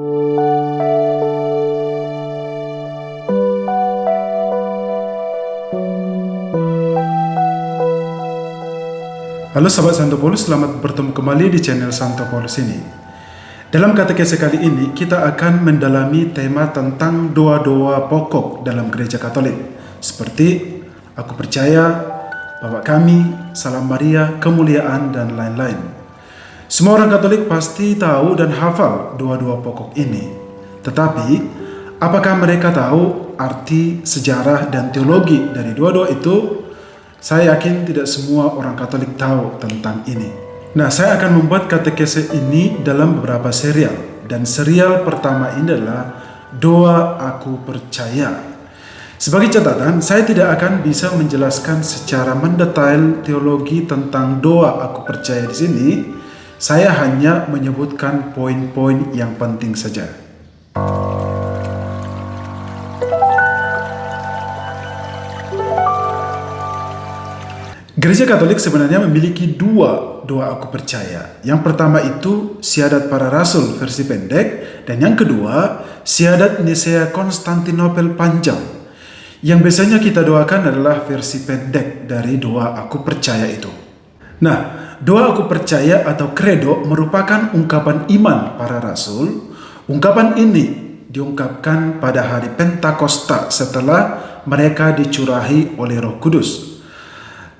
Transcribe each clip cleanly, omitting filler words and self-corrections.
Halo sahabat Santo Paulus, selamat bertemu kembali di channel Santo Paulus ini. Dalam katekese kali ini, kita akan mendalami tema tentang doa-doa pokok dalam gereja Katolik. Seperti, aku percaya, Bapa kami, Salam Maria, kemuliaan, dan lain-lain. Semua orang Katolik pasti tahu dan hafal doa-doa pokok ini. Tetapi, apakah mereka tahu arti, sejarah, dan teologi dari doa-doa itu? Saya yakin tidak semua orang Katolik tahu tentang ini. Nah, saya akan membuat katekese ini dalam beberapa serial. Dan serial pertama ini adalah Doa Aku Percaya. Sebagai catatan, saya tidak akan bisa menjelaskan secara mendetail teologi tentang doa aku percaya di sini. Saya hanya menyebutkan poin-poin yang penting saja. Gereja Katolik sebenarnya memiliki dua doa aku percaya. Yang pertama itu Syahadat Para Rasul versi pendek, dan yang kedua Syahadat Nisea Konstantinopel panjang. Yang biasanya kita doakan adalah versi pendek dari doa aku percaya itu. Nah, doa aku percaya atau credo merupakan ungkapan iman para rasul. Ungkapan ini diungkapkan pada hari Pentakosta setelah mereka dicurahi oleh Roh Kudus.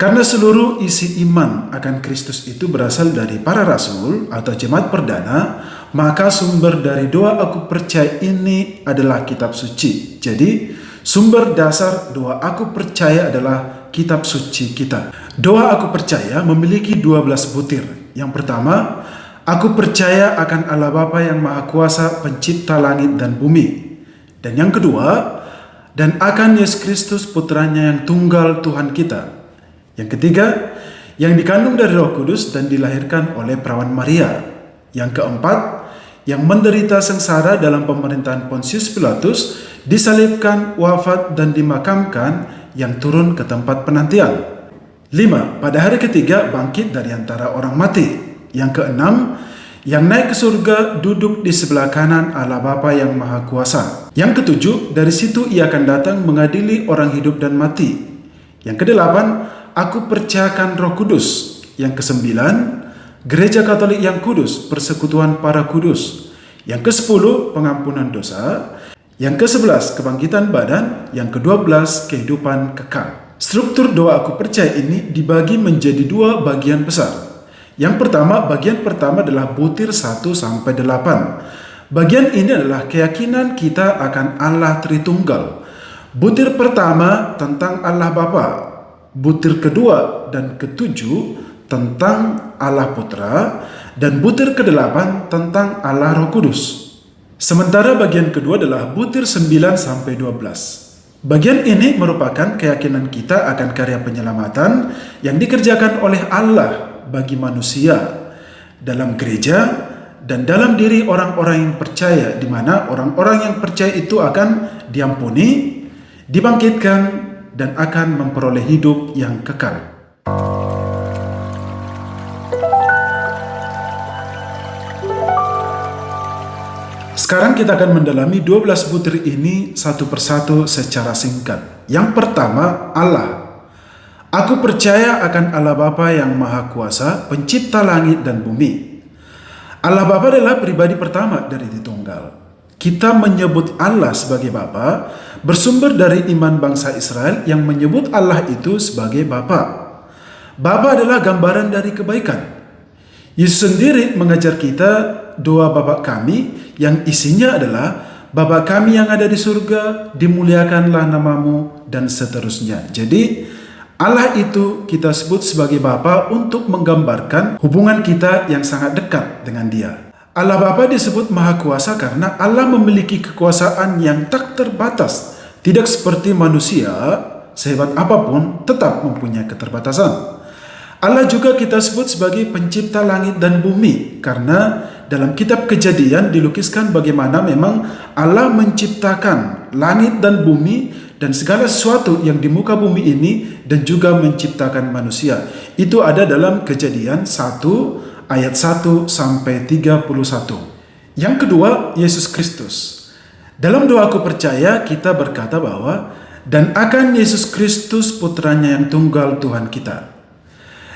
Karena seluruh isi iman akan Kristus itu berasal dari para rasul atau jemaat perdana, maka sumber dari doa aku percaya ini adalah kitab suci. Jadi, sumber dasar doa aku percaya adalah kitab suci kita. Doa aku percaya memiliki 12 butir. Yang pertama, aku percaya akan Allah Bapa yang Maha Kuasa, pencipta langit dan bumi. Dan yang kedua, dan akan Yesus Kristus putranya yang tunggal Tuhan kita. Yang ketiga, yang dikandung dari Roh Kudus dan dilahirkan oleh perawan Maria. Yang keempat, yang menderita sengsara dalam pemerintahan Pontius Pilatus, disalibkan, wafat, dan dimakamkan, yang turun ke tempat penantian. 5. Pada hari ketiga bangkit dari antara orang mati. Yang keenam, yang naik ke surga, duduk di sebelah kanan Allah Bapa yang Maha Kuasa. Yang ketujuh, dari situ ia akan datang mengadili orang hidup dan mati. Yang kedelapan, aku percayakan Roh Kudus. Yang kesembilan, Gereja Katolik yang kudus, persekutuan para kudus. Yang ke-10, pengampunan dosa. Yang ke-11, kebangkitan badan. Yang ke-12, kehidupan kekal. Struktur doa aku percaya ini dibagi menjadi dua bagian besar. Yang pertama, bagian pertama adalah butir 1-8. Bagian ini adalah keyakinan kita akan Allah Tritunggal. Butir pertama tentang Allah Bapa. Butir kedua dan ketujuh tentang Allah Putra, dan butir ke-8 tentang Allah Roh Kudus. Sementara bagian kedua adalah butir 9-12. Bagian ini merupakan keyakinan kita akan karya penyelamatan yang dikerjakan oleh Allah bagi manusia dalam gereja dan dalam diri orang-orang yang percaya, di mana orang-orang yang percaya itu akan diampuni, dibangkitkan, dan akan memperoleh hidup yang kekal. Sekarang kita akan mendalami 12 butir ini satu persatu secara singkat. Yang pertama, Allah. Aku percaya akan Allah Bapa yang Maha Kuasa, pencipta langit dan bumi. Allah Bapa adalah pribadi pertama dari Tritunggal. Kita menyebut Allah sebagai Bapa bersumber dari iman bangsa Israel yang menyebut Allah itu sebagai Bapa. Bapa adalah gambaran dari kebaikan. Yesus sendiri mengajar kita doa Bapa kami yang isinya adalah Bapa kami yang ada di surga, dimuliakanlah namamu, dan seterusnya. Jadi Allah itu kita sebut sebagai Bapa untuk menggambarkan hubungan kita yang sangat dekat dengan Dia. Allah Bapa disebut Maha Kuasa karena Allah memiliki kekuasaan yang tak terbatas. Tidak seperti manusia, sehebat apapun tetap mempunyai keterbatasan. Allah juga kita sebut sebagai pencipta langit dan bumi karena dalam kitab Kejadian dilukiskan bagaimana memang Allah menciptakan langit dan bumi dan segala sesuatu yang di muka bumi ini dan juga menciptakan manusia. Itu ada dalam Kejadian 1 ayat 1 sampai 31. Yang kedua, Yesus Kristus. Dalam doa aku percaya kita berkata bahwa dan akan Yesus Kristus putranya yang tunggal Tuhan kita.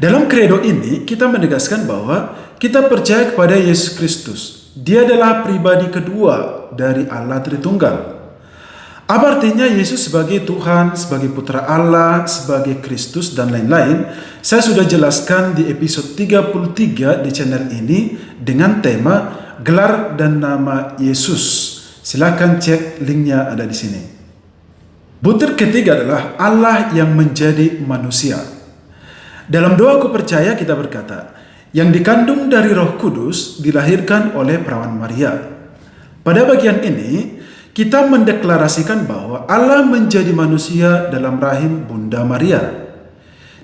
Dalam kredo ini kita menegaskan bahwa kita percaya kepada Yesus Kristus. Dia adalah pribadi kedua dari Allah Tritunggal. Apa artinya Yesus sebagai Tuhan, sebagai Putra Allah, sebagai Kristus, dan lain-lain? Saya sudah jelaskan di episode 33 di channel ini dengan tema Gelar dan Nama Yesus. Silakan cek, linknya ada di sini. Butir ketiga adalah Allah yang menjadi manusia. Dalam doa aku percaya kita berkata, yang dikandung dari Roh Kudus dilahirkan oleh perawan Maria. Pada bagian ini, kita mendeklarasikan bahwa Allah menjadi manusia dalam rahim Bunda Maria.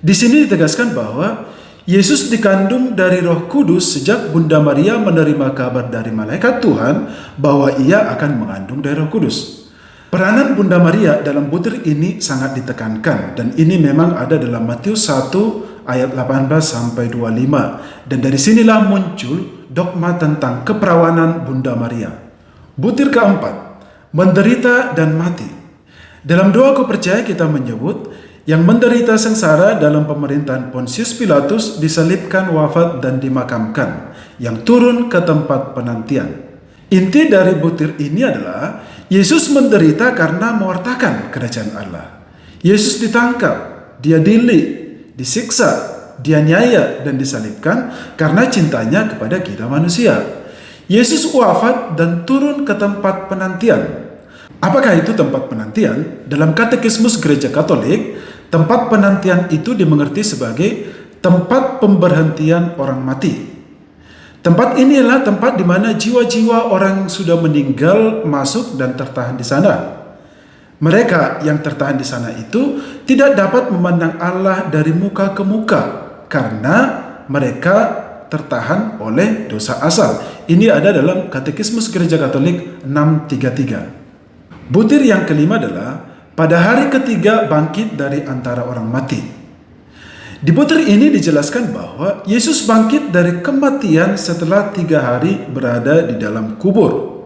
Di sini ditegaskan bahwa Yesus dikandung dari Roh Kudus sejak Bunda Maria menerima kabar dari malaikat Tuhan bahwa ia akan mengandung dari Roh Kudus. Peranan Bunda Maria dalam butir ini sangat ditekankan, dan ini memang ada dalam Matius 1 ayat 18 sampai 25, dan dari sinilah muncul dogma tentang keperawanan Bunda Maria. Butir keempat, menderita dan mati. Dalam doa aku percaya kita menyebut yang menderita sengsara dalam pemerintahan Pontius Pilatus, disalibkan, wafat, dan dimakamkan, yang turun ke tempat penantian. Inti dari butir ini adalah Yesus menderita karena mewartakan kerajaan Allah. Yesus ditangkap, diadili, disiksa, dianiaya, dan disalibkan karena cintanya kepada kita manusia. Yesus wafat dan turun ke tempat penantian. Apakah itu tempat penantian? Dalam Katekismus Gereja Katolik, tempat penantian itu dimengerti sebagai tempat pemberhentian orang mati. Tempat ini adalah tempat di mana jiwa-jiwa orang sudah meninggal masuk dan tertahan di sana. Mereka yang tertahan di sana itu tidak dapat memandang Allah dari muka ke muka karena mereka tertahan oleh dosa asal. Ini ada dalam Katekismus Gereja Katolik 633. Butir yang kelima adalah pada hari ketiga bangkit dari antara orang mati. Di butir ini dijelaskan bahwa Yesus bangkit dari kematian setelah 3 hari berada di dalam kubur.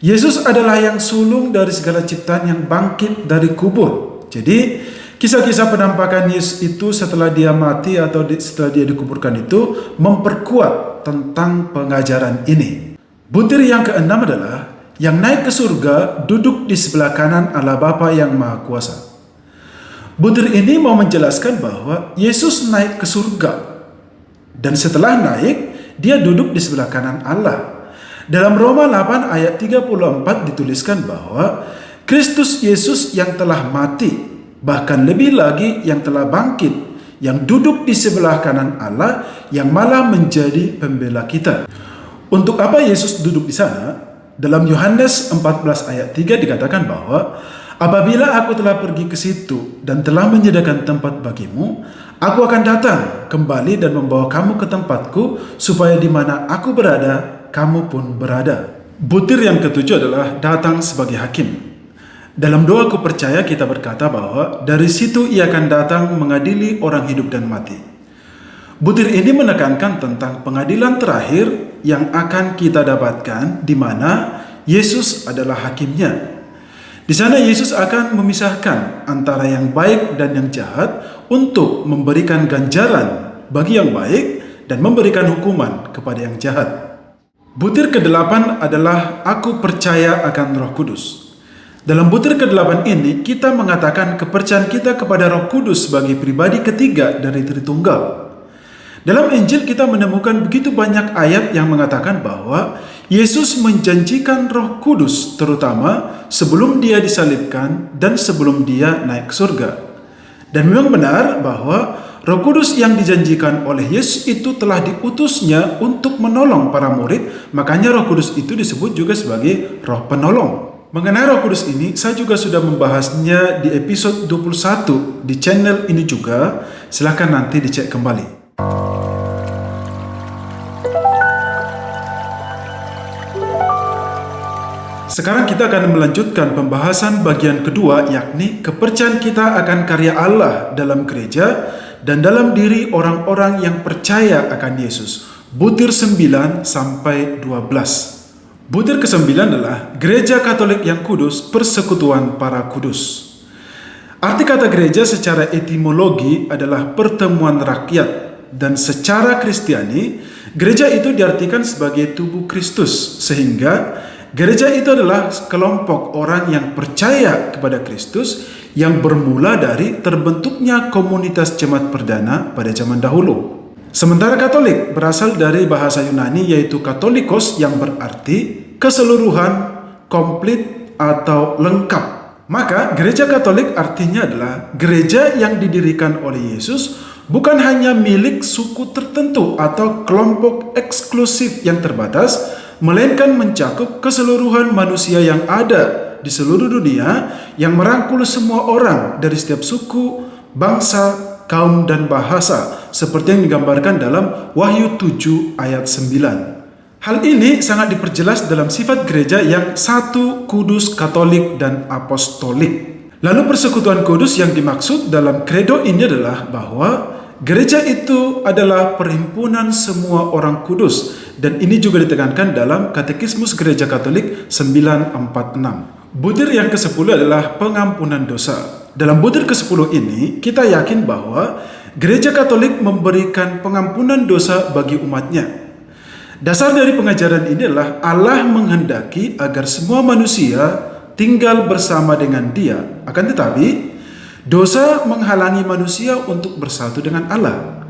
Yesus adalah yang sulung dari segala ciptaan yang bangkit dari kubur. Jadi kisah-kisah penampakan Yesus itu setelah dia mati atau setelah dia dikuburkan itu memperkuat tentang pengajaran ini. Butir yang keenam adalah yang naik ke surga duduk di sebelah kanan Allah Bapa yang Maha Kuasa. Butir ini mau menjelaskan bahwa Yesus naik ke surga dan setelah naik dia duduk di sebelah kanan Allah. Dalam Roma 8 ayat 34 dituliskan bahwa Kristus Yesus yang telah mati, bahkan lebih lagi yang telah bangkit, yang duduk di sebelah kanan Allah, yang malah menjadi pembela kita. Untuk apa Yesus duduk di sana? Dalam Yohanes 14 ayat 3 dikatakan bahwa apabila aku telah pergi ke situ dan telah menyediakan tempat bagimu, aku akan datang kembali dan membawa kamu ke tempatku, supaya di mana aku berada, kamu pun berada. Butir yang ketujuh adalah datang sebagai hakim. Dalam doa aku percaya kita berkata bahwa dari situ ia akan datang mengadili orang hidup dan mati. Butir ini menekankan tentang pengadilan terakhir yang akan kita dapatkan, di mana Yesus adalah hakimnya. Di sana Yesus akan memisahkan antara yang baik dan yang jahat untuk memberikan ganjaran bagi yang baik dan memberikan hukuman kepada yang jahat. Butir ke-8 adalah aku percaya akan Roh Kudus. Dalam butir ke-8 ini kita mengatakan kepercayaan kita kepada Roh Kudus sebagai pribadi ketiga dari Tritunggal. Dalam Injil kita menemukan begitu banyak ayat yang mengatakan bahwa Yesus menjanjikan Roh Kudus, terutama sebelum dia disalibkan dan sebelum dia naik ke surga. Dan memang benar bahwa Roh Kudus yang dijanjikan oleh Yesus itu telah diutusnya untuk menolong para murid. Makanya Roh Kudus itu disebut juga sebagai Roh Penolong. Mengenai Roh Kudus ini, saya juga sudah membahasnya di episode 21 di channel ini juga. Silahkan nanti dicek kembali. Sekarang kita akan melanjutkan pembahasan bagian kedua, yakni kepercayaan kita akan karya Allah dalam gereja dan dalam diri orang-orang yang percaya akan Yesus. Butir 9 sampai 12. Butir ke-9 adalah Gereja Katolik yang Kudus, Persekutuan Para Kudus. Arti kata gereja secara etimologi adalah pertemuan rakyat, dan secara Kristiani, gereja itu diartikan sebagai tubuh Kristus, sehingga gereja itu adalah kelompok orang yang percaya kepada Kristus yang bermula dari terbentuknya komunitas jemaat perdana pada zaman dahulu. Sementara Katolik berasal dari bahasa Yunani yaitu katolikos yang berarti keseluruhan, komplit, atau lengkap. Maka gereja Katolik artinya adalah gereja yang didirikan oleh Yesus bukan hanya milik suku tertentu atau kelompok eksklusif yang terbatas, melainkan mencakup keseluruhan manusia yang ada di seluruh dunia, yang merangkul semua orang dari setiap suku, bangsa, kaum, dan bahasa, seperti yang digambarkan dalam Wahyu 7 ayat 9. Hal ini sangat diperjelas dalam sifat gereja yang satu, kudus, katolik, dan apostolik. Lalu persekutuan kudus yang dimaksud dalam kredo ini adalah bahwa gereja itu adalah perhimpunan semua orang kudus, dan ini juga ditekankan dalam Katekismus Gereja Katolik 946. Butir yang ke-10 adalah pengampunan dosa. Dalam butir ke-10 ini, kita yakin bahwa Gereja Katolik memberikan pengampunan dosa bagi umatnya. Dasar dari pengajaran ini adalah Allah menghendaki agar semua manusia tinggal bersama dengan Dia. Akan tetapi, dosa menghalangi manusia untuk bersatu dengan Allah.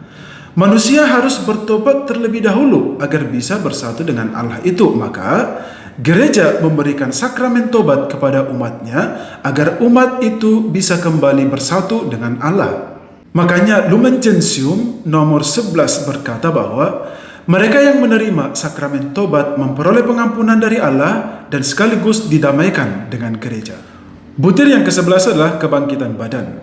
Manusia harus bertobat terlebih dahulu agar bisa bersatu dengan Allah itu. Maka gereja memberikan sakramen tobat kepada umatnya agar umat itu bisa kembali bersatu dengan Allah. Makanya Lumen Gentium nomor 11 berkata bahwa mereka yang menerima sakramen tobat memperoleh pengampunan dari Allah dan sekaligus didamaikan dengan gereja. Butir yang ke-11 adalah kebangkitan badan.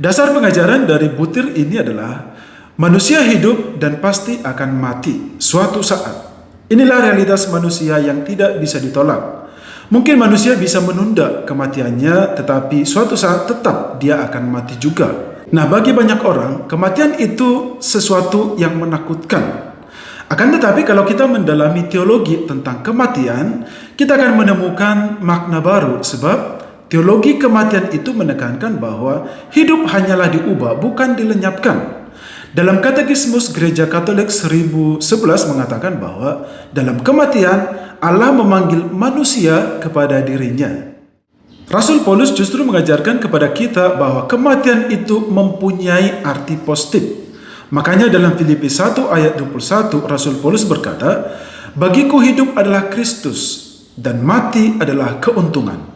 Dasar pengajaran dari butir ini adalah manusia hidup dan pasti akan mati suatu saat. Inilah realitas manusia yang tidak bisa ditolak. Mungkin manusia bisa menunda kematiannya, tetapi suatu saat tetap dia akan mati juga. Nah, bagi banyak orang, kematian itu sesuatu yang menakutkan. Akan tetapi kalau kita mendalami teologi tentang kematian, kita akan menemukan makna baru, sebab teologi kematian itu menekankan bahwa hidup hanyalah diubah, bukan dilenyapkan. Dalam Katekismus Gereja Katolik 1011 mengatakan bahwa dalam kematian Allah memanggil manusia kepada dirinya. Rasul Paulus justru mengajarkan kepada kita bahwa kematian itu mempunyai arti positif. Makanya dalam Filipi 1 ayat 21 Rasul Paulus berkata, "Bagiku hidup adalah Kristus dan mati adalah keuntungan."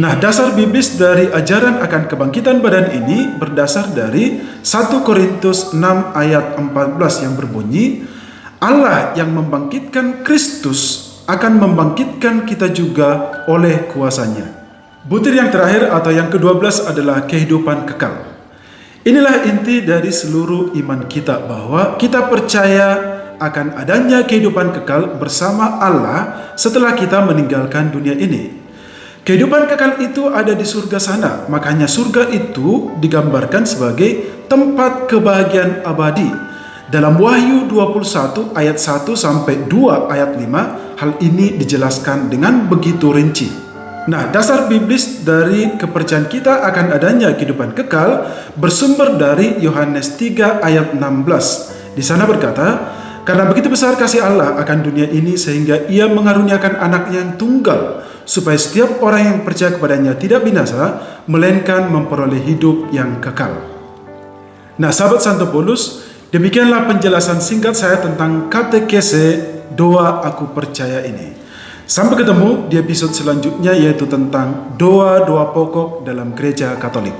Nah, dasar biblis dari ajaran akan kebangkitan badan ini berdasar dari 1 Korintus 6 ayat 14 yang berbunyi, Allah yang membangkitkan Kristus akan membangkitkan kita juga oleh kuasanya. Butir yang terakhir atau yang ke-12 adalah kehidupan kekal. Inilah inti dari seluruh iman kita, bahwa kita percaya akan adanya kehidupan kekal bersama Allah setelah kita meninggalkan dunia ini. Kehidupan kekal itu ada di surga sana. Makanya surga itu digambarkan sebagai tempat kebahagiaan abadi. Dalam Wahyu 21 ayat 1 sampai 2 ayat 5, hal ini dijelaskan dengan begitu rinci. Nah, dasar biblis dari kepercayaan kita akan adanya kehidupan kekal bersumber dari Yohanes 3 ayat 16. Di sana berkata, "Karena begitu besar kasih Allah akan dunia ini sehingga Ia mengaruniakan anaknya yang tunggal, supaya setiap orang yang percaya kepadanya tidak binasa, melainkan memperoleh hidup yang kekal." Nah, sahabat Santo Paulus, demikianlah penjelasan singkat saya tentang katekese doa aku percaya ini. Sampai ketemu di episode selanjutnya, yaitu tentang doa-doa pokok dalam Gereja Katolik.